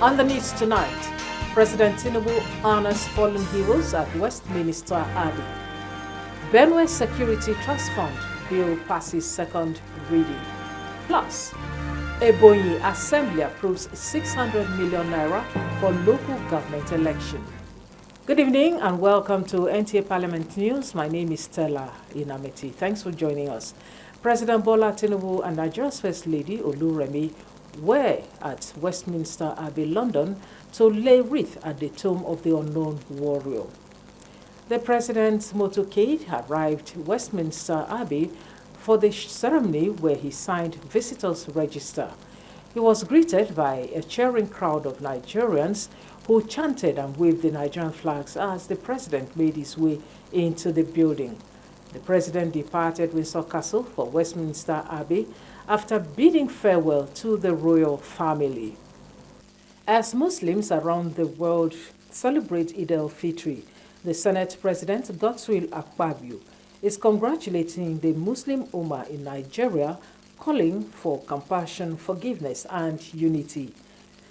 On the news tonight, President Tinubu honors fallen heroes at Westminster Abbey. Benue Security Trust Fund bill passes second reading. Plus, Ebonyi Assembly approves 600 million naira for local government election. Good evening and welcome to NTA Parliament News. My name is Stella Inameti. Thanks for joining us. President Bola Tinubu and Nigeria's First Lady Oluremi were at Westminster Abbey, London, to lay wreath at the tomb of the unknown warrior. The president's motorcade arrived Westminster Abbey for the ceremony where he signed visitors' register. He was greeted by a cheering crowd of Nigerians who chanted and waved the Nigerian flags as the president made his way into the building. The president departed Windsor Castle for Westminster Abbey after bidding farewell to the royal family. As Muslims around the world celebrate Eid al-Fitr, the Senate President Godswill Akpabio is congratulating the Muslim Ummah in Nigeria, calling for compassion, forgiveness, and unity.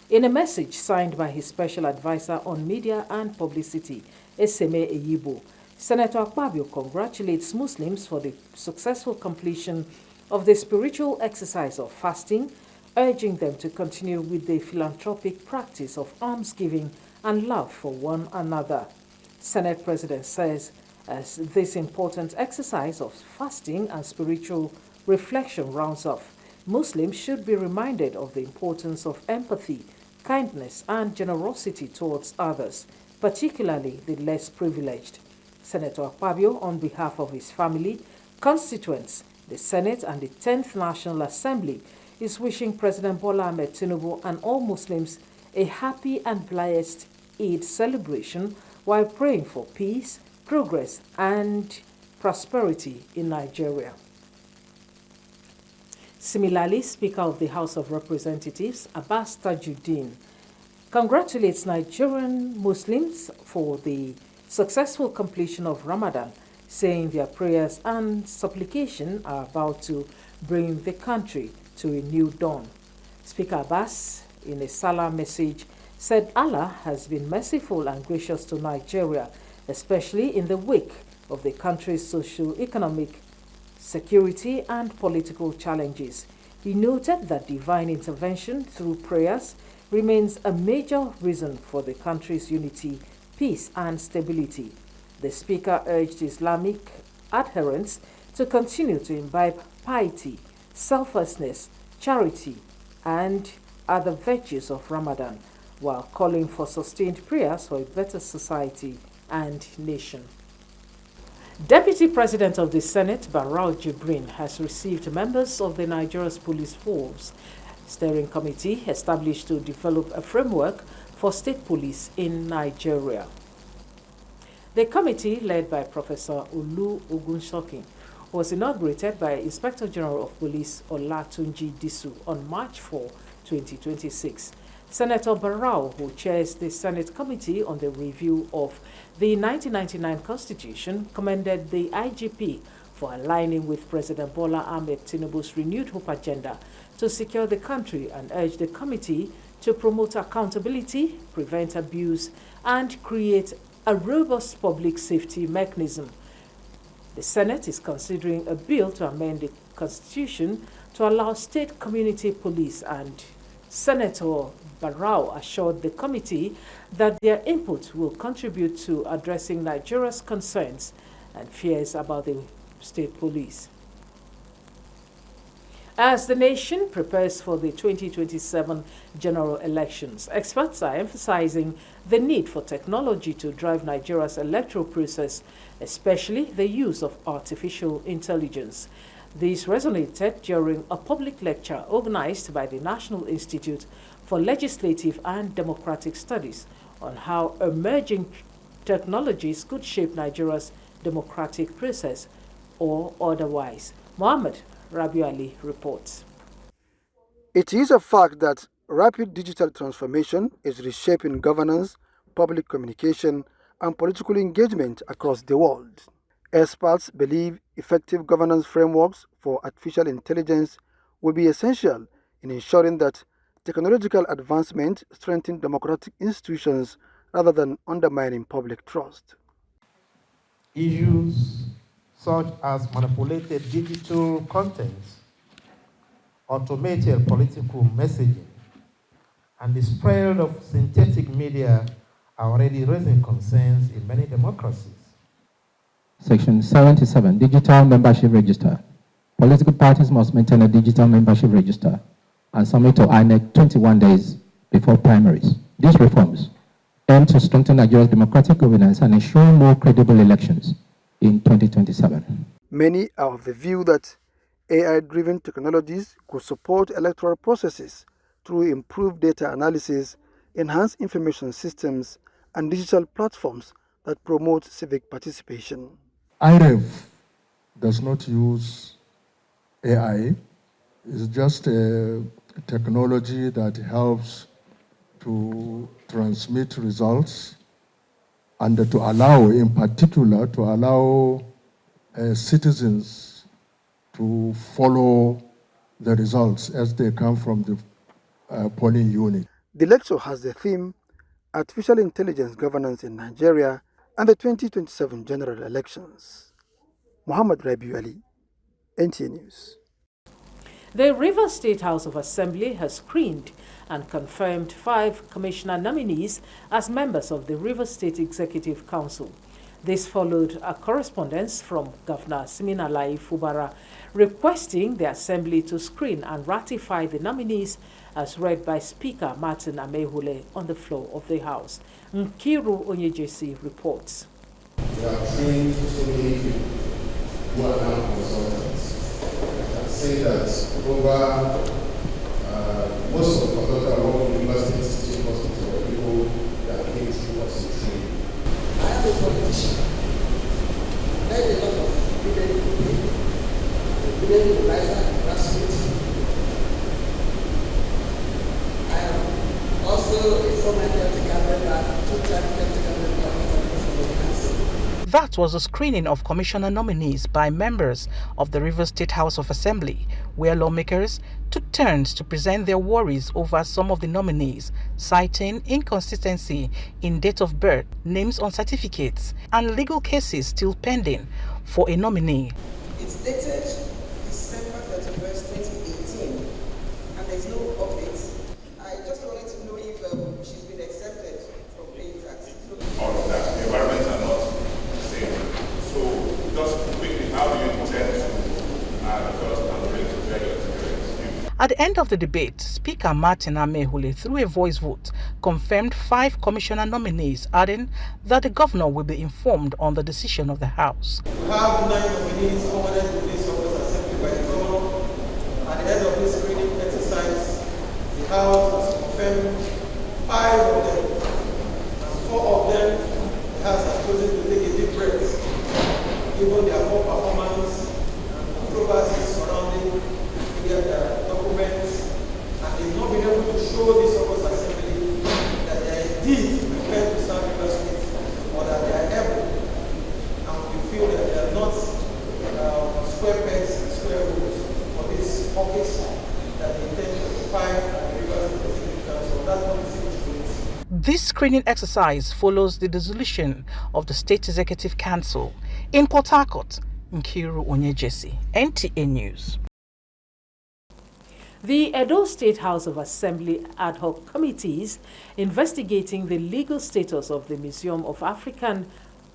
In a message signed by his special advisor on media and publicity, Eseme Eyibo, Senator Akpabio congratulates Muslims for the successful completion of the spiritual exercise of fasting, urging them to continue with the philanthropic practice of almsgiving and love for one another. Senate President says, as this important exercise of fasting and spiritual reflection rounds off, Muslims should be reminded of the importance of empathy, kindness, and generosity towards others, particularly the less privileged. Senator Akpabio, on behalf of his family, constituents, the Senate, and the 10th National Assembly, is wishing President Bola Ahmed Tinubu and all Muslims a happy and blessed Eid celebration while praying for peace, progress, and prosperity in Nigeria. Similarly, Speaker of the House of Representatives, Abbas Tajuddin, congratulates Nigerian Muslims for the successful completion of Ramadan, saying their prayers and supplication are about to bring the country to a new dawn. Speaker Abbas, in a Salah message, said Allah has been merciful and gracious to Nigeria, especially in the wake of the country's socio-economic, security, and political challenges. He noted that divine intervention through prayers remains a major reason for the country's unity, peace, and stability. The Speaker urged Islamic adherents to continue to imbibe piety, selflessness, charity, and other virtues of Ramadan, while calling for sustained prayers for a better society and nation. Deputy President of the Senate, Barau Jibrin, has received members of the Nigeria's Police Force Steering Committee established to develop a framework for state police in Nigeria. The committee, led by Professor Olu Ogunshokin, was inaugurated by Inspector General of Police Olatunji Disu on March 4, 2026. Senator Barau, who chairs the Senate Committee on the Review of the 1999 Constitution, commended the IGP for aligning with President Bola Ahmed Tinubu's renewed hope agenda to secure the country and urged the committee to promote accountability, prevent abuse, and create a robust public safety mechanism. The Senate is considering a bill to amend the Constitution to allow state community police, and Senator Barau assured the committee that their input will contribute to addressing Nigeria's concerns and fears about the state police. As the nation prepares for the 2027 general elections, experts are emphasizing the need for technology to drive Nigeria's electoral process, especially the use of artificial intelligence. This resonated during a public lecture organized by the National Institute for Legislative and Democratic Studies on how emerging technologies could shape Nigeria's democratic process or otherwise. Mohammed Rabiu Ali reports. It is a fact that rapid digital transformation is reshaping governance, public communication, and political engagement across the world. Experts believe effective governance frameworks for artificial intelligence will be essential in ensuring that technological advancement strengthen democratic institutions rather than undermining public trust. Issues such as manipulated digital content, automated political messaging, and the spread of synthetic media are already raising concerns in many democracies. Section 77, Digital Membership Register. Political parties must maintain a digital membership register and submit to INEC 21 days before primaries. These reforms aim to strengthen Nigeria's democratic governance and ensure more credible elections in 2027. Many are of the view that AI-driven technologies could support electoral processes through improved data analysis, enhanced information systems, and digital platforms that promote civic participation. IREV does not use AI. It's just a technology that helps to transmit results and to allow, in particular, to allow citizens to follow the results as they come from the polling unit. The lecture has the theme Artificial Intelligence Governance in Nigeria and the 2027 General Elections. Muhammad Rabiu Ali, NTA News. The Rivers State House of Assembly has screened and confirmed 5 commissioner nominees as members of the Rivers State Executive Council. This followed a correspondence from Governor Siminalayi Fubara requesting the Assembly to screen and ratify the nominees as read by Speaker Martin Amehule on the floor of the House. Nkiru Onyejesi reports. We have trained so many people who are now consultants. I say that over most of the consultants are working in university teaching hospitals or people that came through us in training. I am a politician. There is a lot of village mobilizer and grassroots. I am also a former caretaker member, 2-time caretaker member of the council. That was a screening of commissioner nominees by members of the Rivers State House of Assembly, where lawmakers took turns to present their worries over some of the nominees, citing inconsistency in date of birth, names on certificates, and legal cases still pending for a nominee. It's dated December 31st, 2018, and there's no update. I just wanted to know if she's been accepted from paying taxes. All of that, the environments are not the same. So just quickly, how do you intend to adjust and bring together your experience? At the end of the debate, Speaker Martin Amehule, through a voice vote, confirmed 5 commissioner nominees, adding that the governor will be informed on the decision of the House. We have 9 nominees forwarded to this office assembly by the governor. At the end of this screening exercise, the House has confirmed 5 of them. And 4 of them, the House has chosen to take a deep breath, given their poor performance and controversies surrounding their documents, and they've not been able to show this office assembly that they are indeed prepared to serve the state, or that they are able, and we feel that they are not square pegs and square rules for this office that they intend to occupy at the Rivers Executive Council. That's what we see with. This screening exercise follows the dissolution of the State Executive Council. In Port Harcourt, Nkiru Onyejesi, NTA News. The Edo State House of Assembly ad hoc committees investigating the legal status of the Museum of African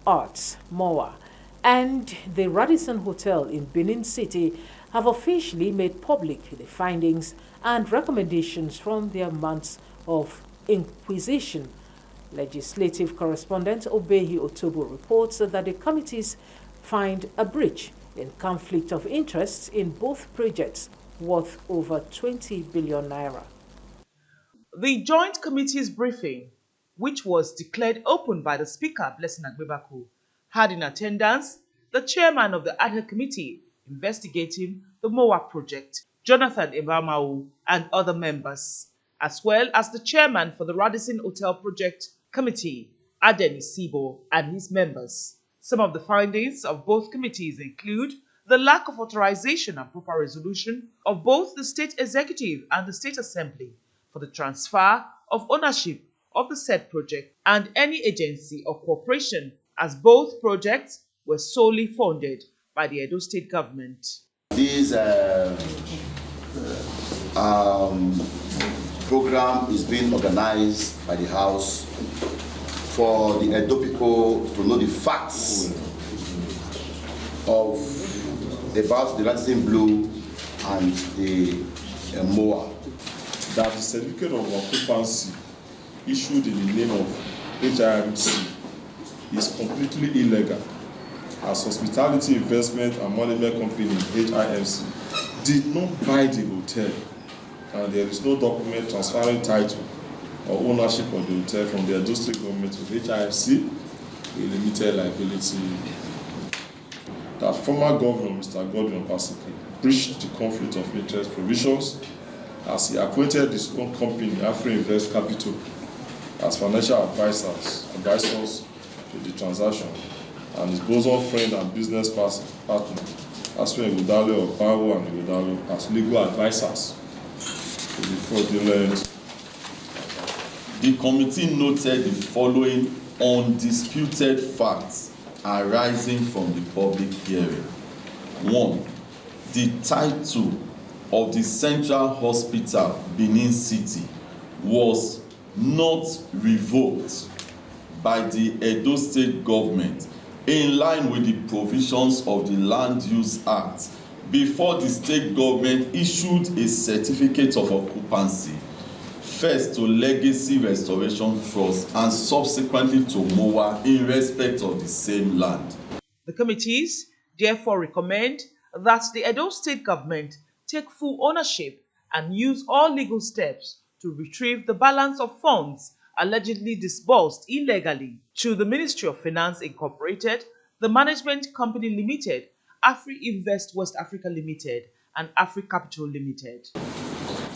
Arts, MOA, and the Radisson Hotel in Benin City have officially made public the findings and recommendations from their months of inquisition. Legislative correspondent Obehi Otobo reports that the committees find a breach in conflict of interests in both projects worth over 20 billion naira. The Joint Committee's briefing, which was declared open by the Speaker, Blessing Agbebaku, had in attendance the chairman of the ad hoc committee investigating the MOA project, Jonathan Ebamau, and other members, as well as the chairman for the Radisson Hotel Project Committee, Aden Isibo, and his members. Some of the findings of both committees include the lack of authorization and proper resolution of both the State Executive and the State Assembly for the transfer of ownership of the said project and any agency or corporation, as both projects were solely funded by the Edo State government. This program is being organized by the House for the Edo people to know the facts about the Radisson Blu and the MOA. That the certificate of occupancy issued in the name of HIMC is completely illegal, as Hospitality Investment and Management Company HIMC did not buy the hotel, and there is no document transferring title or ownership of the hotel from the Edo State government to HIMC with limited liability. That former governor, Mr. Godwin Obaseki, breached the conflict of interest provisions as he appointed his own company, Afri-Invest Capital, as financial advisors to the transaction, and his bosom friend and business partner, Aswe Ighodalo of Bawo and Ighodalo, as legal advisors to the fraudulent. The committee noted the following undisputed facts arising from the public hearing. 1. The title of the Central Hospital, Benin City, was not revoked by the Edo State government in line with the provisions of the Land Use Act before the state government issued a certificate of occupancy, first to Legacy Restoration Trust and subsequently to MOA in respect of the same land. The committees therefore recommend that the Edo State government take full ownership and use all legal steps to retrieve the balance of funds allegedly disbursed illegally to the Ministry of Finance Incorporated, the Management Company Limited, Afri-Invest West Africa Limited, and Afri Capital Limited.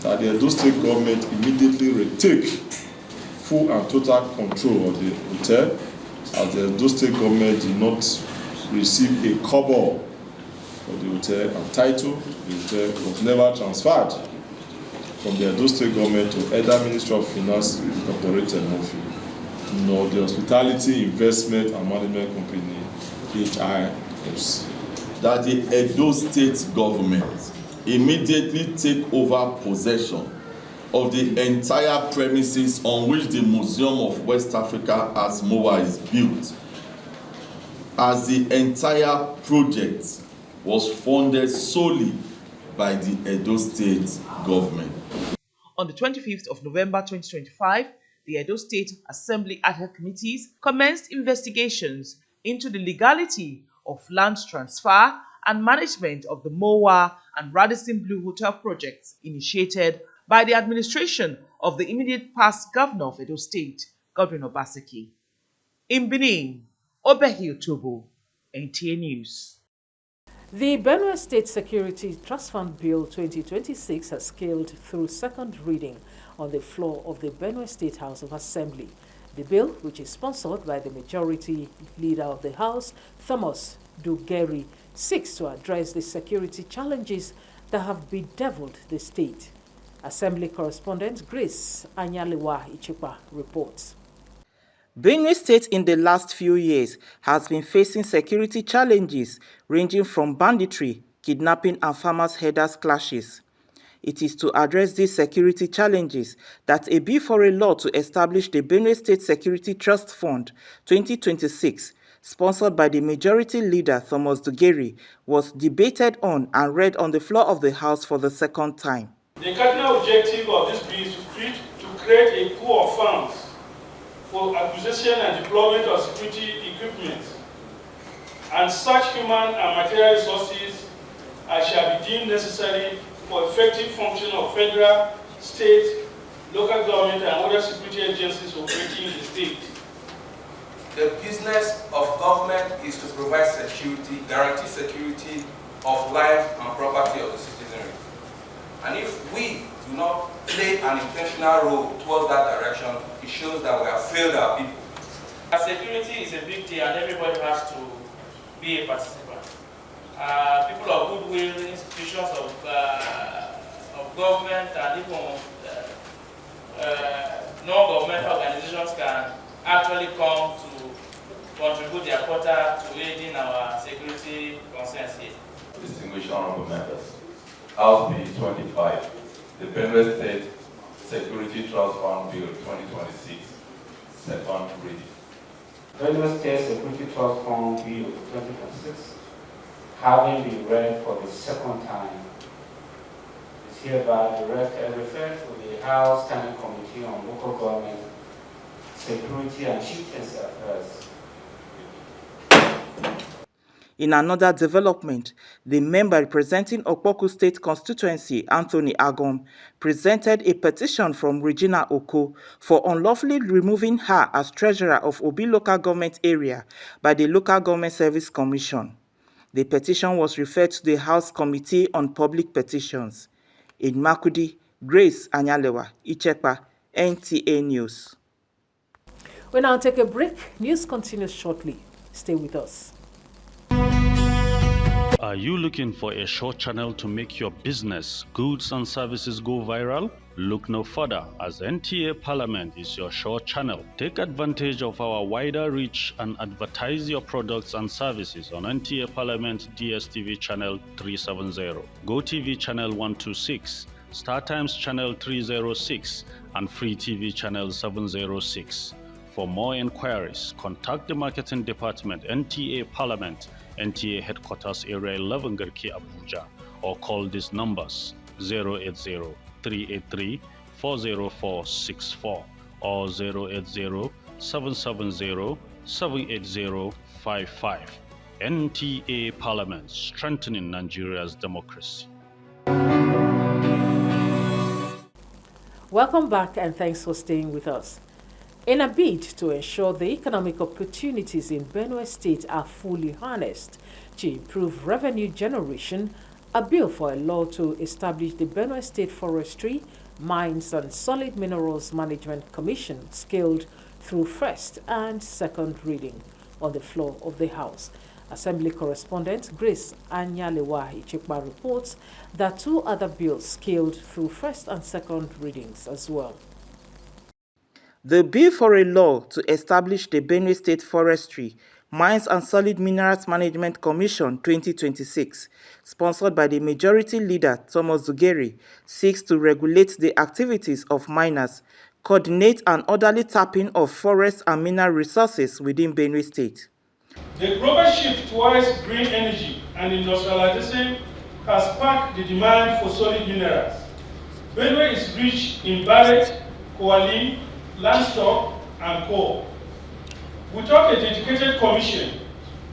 That the Edo State government immediately retake full and total control of the hotel, as the Edo State government did not receive a kobo for the hotel, and title to the hotel was never transferred from the Edo State government to either Ministry of Finance Incorporated nor the Hospitality Investment and Management Company HIMC. That the Edo State government immediately take over possession of the entire premises on which the Museum of West Africa as MOA is built, as the entire project was funded solely by the Edo State government. On the 25th of November 2025, the Edo State Assembly ad hoc committees commenced investigations into the legality of land transfer and management of the MOA and Radisson Blu Hotel projects initiated by the administration of the immediate past governor of Edo State, Godwin Obaseki. In Benin, Obehi Otobo, NTA News. The Benue State Security Trust Fund Bill 2026 has scaled through second reading on the floor of the Benue State House of Assembly. The bill, which is sponsored by the majority leader of the House, Thomas Dugeri, seeks to address the security challenges that have bedeviled the state. Assembly correspondent Grace Anyalewa Ichipa reports. Benue State in the last few years has been facing security challenges ranging from banditry, kidnapping and farmers' herders clashes. It is to address these security challenges that a bill for a law to establish the Benue State Security Trust Fund 2026, sponsored by the majority leader Thomas Dugeri, was debated on and read on the floor of the House for the second time. The cardinal objective of this bill is to create a pool of funds for acquisition and deployment of security equipment and such human and material resources as shall be deemed necessary for effective function of federal, state, local government and other security agencies operating in the state. The business of government is to provide security, guarantee security of life and property of the citizenry. And if we do not play an intentional role towards that direction, it shows that we have failed our people. Security is a big deal and everybody has to be a participant. People of goodwill, institutions of government and even non-governmental organizations can actually come to contribute their quota to aiding our security concerns here. Distinguished honorable members, House Bill 25, the Benue State Security Trust Fund Bill 2026, second reading. Benue State Security Trust Fund Bill 2026, having been read for the second time, is hereby referred to the House Standing Committee on Local Government, Security and Chieftaincy Affairs. In another development, the member representing Okpoku State Constituency, Anthony Agom, presented a petition from Regina Oko for unlawfully removing her as treasurer of Obi Local Government Area by the Local Government Service Commission. The petition was referred to the House Committee on Public Petitions. In Makudi, Grace Anyalewa, Ichepa, NTA News. We'll now take a break. News continues shortly. Stay with us. Are you looking for a short channel to make your business, goods and services go viral? Look no further, as NTA Parliament is your short channel. Take advantage of our wider reach and advertise your products and services on NTA Parliament DSTV channel 370, GoTV channel 126, StarTimes channel 306, and Free TV channel 706. For more inquiries, contact the marketing department, NTA Parliament, NTA Headquarters Area 11 Garki Abuja, or call these numbers 080-383-40464 or 080-770-78055. NTA Parliament, strengthening Nigeria's democracy. Welcome back and thanks for staying with us. In a bid to ensure the economic opportunities in Benue State are fully harnessed to improve revenue generation, a bill for a law to establish the Benue State Forestry, Mines and Solid Minerals Management Commission scaled through first and second reading on the floor of the House. Assembly correspondent Grace Anyalewa Ichekwa reports that two other bills scaled through first and second readings as well. The bill for a law to establish the Benue State Forestry, Mines and Solid Minerals Management Commission 2026, sponsored by the Majority Leader Thomas Zugeri, seeks to regulate the activities of miners, coordinate an orderly tapping of forest and mineral resources within Benue State. The global shift towards green energy and industrialization has sparked the demand for solid minerals. Benue is rich in barite, kaolin, limestone, and coal. Without a dedicated commission,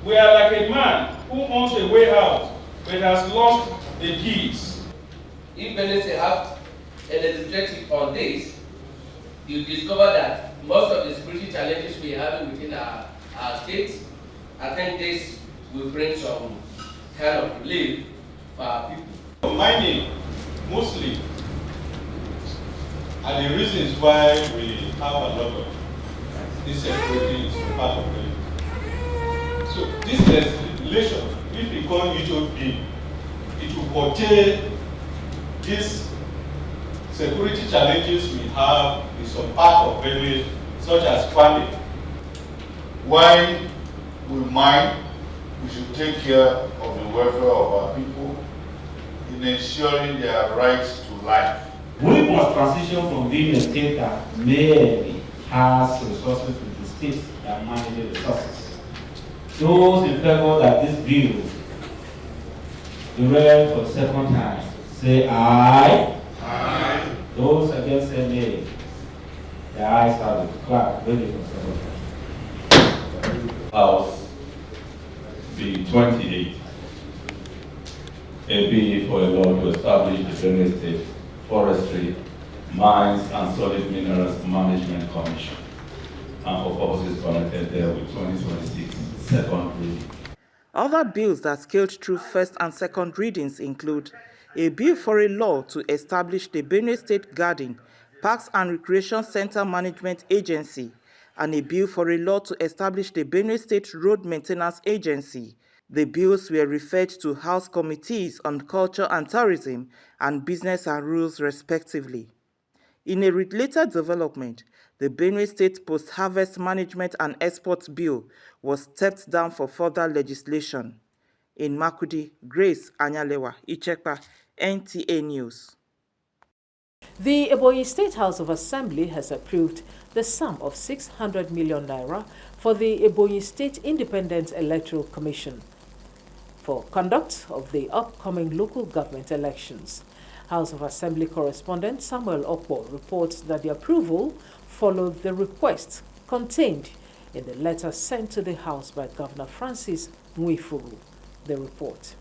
we are like a man who owns a warehouse but has lost the keys. If Benue have a legislative on this, you discover that most of the security challenges we have within our state, I think this will bring some kind of relief for our people. Mining, mostly, are the reasons why we have a lot of this security is part of it. So this legislation, if we call it bill, it will curtail these security challenges we have in some part of Benue, such as farming. While we mine, we should take care of the welfare of our people in ensuring their rights to life. We must transition from being a state that merely has resources to the states that manage the resources. Those in favor that this bill be read for the second time, say aye. Aye. Those against say nay. The ayes have it. Clap, ready for second time. House Bill 28, a bill for a law to establish the Benue State Forestry, Mines and Solid Minerals Management Commission, and for purposes connected there with 2026 second reading. Other bills that scaled through first and second readings include a bill for a law to establish the Benue State Garden, Parks and Recreation Center Management Agency, and a bill for a law to establish the Benue State Road Maintenance Agency. The bills were referred to House Committees on Culture and Tourism and Business and Rules respectively. In a related development, The Benue State Post-Harvest Management and Export Bill was stepped down for further legislation. In Makudi, Grace Anyalewa, Ichekpa, NTA News. The Ebonyi State House of Assembly has approved the sum of 600 million naira for the Ebonyi State Independent Electoral Commission for conduct of the upcoming local government elections. House of Assembly correspondent Samuel Okpo reports that the approval followed the request contained in the letter sent to the House by Governor Francis Nwifuru. The report.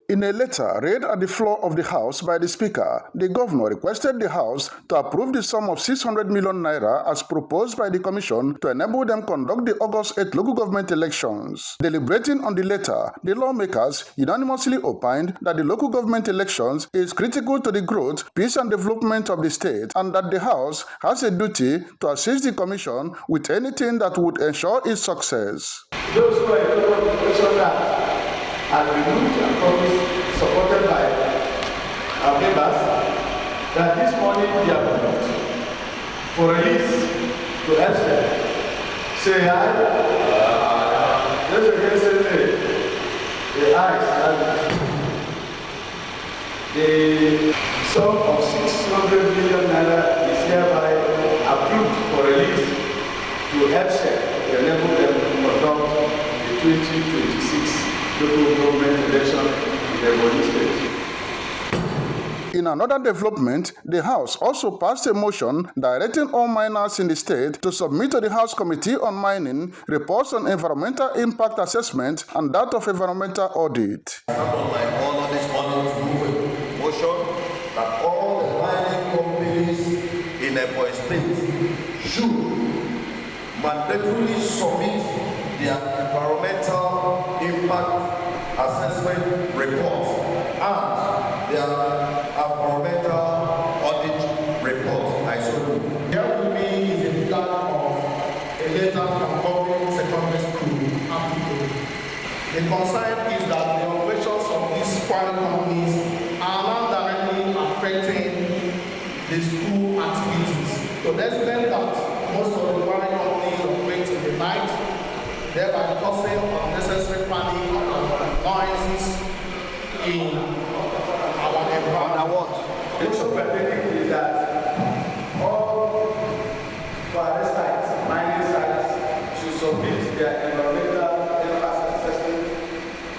In a letter read at the floor of the House by the Speaker, the Governor requested the House to approve the sum of 600 million naira as proposed by the Commission to enable them conduct the August 8 local government elections. Deliberating on the letter, the lawmakers unanimously opined that the local government elections is critical to the growth, peace and development of the state, and that the House has a duty to assist the Commission with anything that would ensure its success. Those who are in favor of the Commission Act has been moved and promised, supported by our members, that this morning we are approved for release to EFSA. Say aye. Those against say nay. The ayes have it. The sum of 600 million naira is hereby approved for release to EFSA to enable them to conduct the 2026 local government election in the Ebonyi State. In another development, the House also passed a motion directing all miners in the state to submit to the House Committee on Mining reports on environmental impact assessment and that of environmental audit. I have on my honor this morning to move a motion that all the mining companies in Ebonyi State should mandatorily submit their environmental impact assessment reports and their environmental audit report. I saw here with me is a flag of a letter from government secondary school. The concern is that the operations of these quarry companies are not directly affecting the school activities. So let's learn that most of the quarry companies operate in the night, thereby causing unnecessary panic and noises in our environment. The issue we're taking is that all quarry sites, mining sites, should submit their environmental impact assessment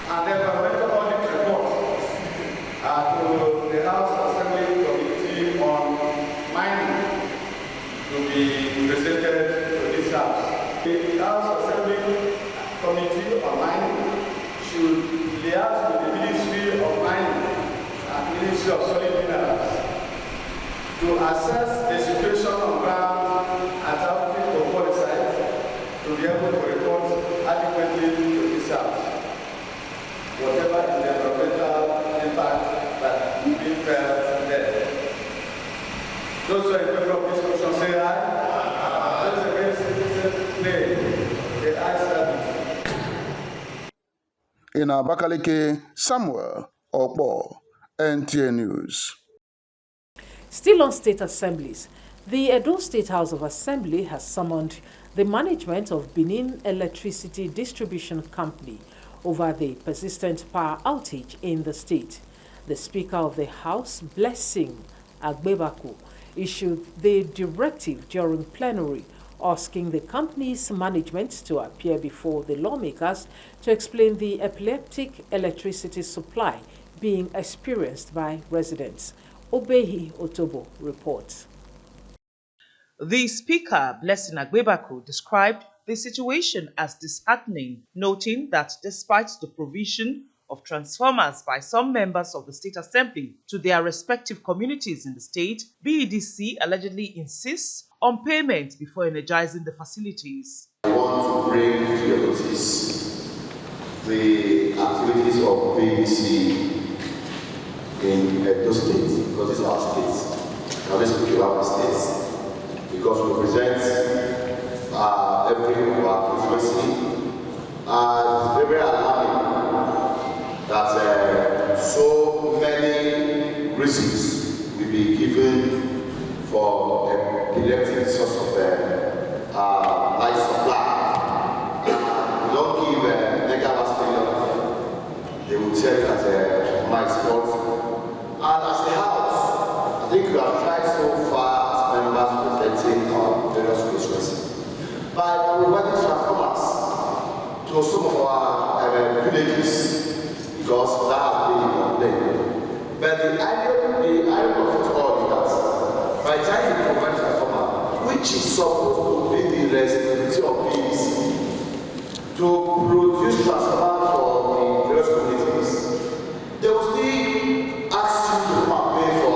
and environmental audit reports to the House Assembly Committee on Mining to be presented to this House. The House Assembly Committee on Mining should liaise with the Ministry of Mining and Ministry of Solid Minerals to assess the situation on ground at outfit of quarry sites to be able to report adequately to this House. Whatever is the environmental impact that will be felt there. Those who are in favor of this motion say aye. Those against it say nay. The ayes have it. In Abakaliki, Samuel Okpo, NTA News. Still on state assemblies, the Edo State House of Assembly has summoned the management of Benin Electricity Distribution Company over the persistent power outage in the state. The Speaker of the House, Blessing Agbebaku, issued the directive during plenary asking the company's management to appear before the lawmakers to explain the epileptic electricity supply being experienced by residents. Obehi Otobo reports. The Speaker, Blessing Agbebaku, described the situation as disheartening, noting that despite the provision of transformers by some members of the State Assembly to their respective communities in the state, BEDC allegedly insists on payment before energizing the facilities. I want to bring to your notice the activities of BEDC in Edo State, because it's our state. Now let's speak about the states, because we represent every of our constituency. It's very alarming that so many reasons will be given for said it as a my sport. And as a house, I think we have tried so far as members presenting our various constituencies by providing transformers to some of our villages, because that has been a complaint. But the idea of it all is that by the time you provide transformer, which is supposed to be the responsibility of PVC, to produce transformer for the various communities, they will still ask you to come and pay for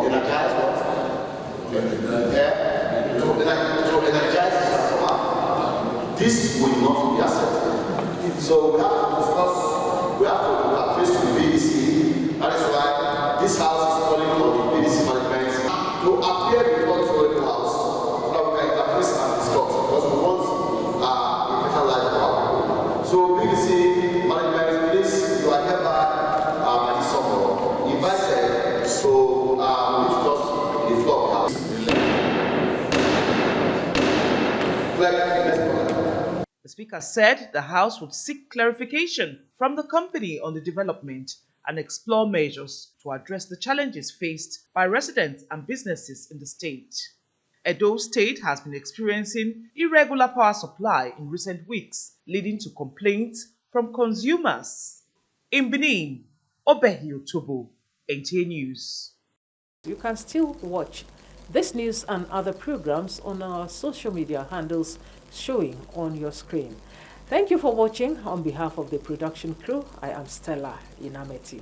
energize what? To energize the transformer. This will not be accepted. So we have to discuss, we have to face to the BDC. That is why this house is calling on the BDC management to appear before the house so that we can interface and discuss, because we want a better life for our people. So BDC management, please, you are hereby by this summer invited, so we need to just the floor of the house. The Speaker said the House would seek clarification from the company on the development and explore measures to address the challenges faced by residents and businesses in the state. Edo State has been experiencing irregular power supply in recent weeks, leading to complaints from consumers. In Benin, Obehi Otobo, NTA News. You can still watch this news and other programs on our social media handles showing on your screen. Thank you for watching. On behalf of the production crew, I am Stella Inameti.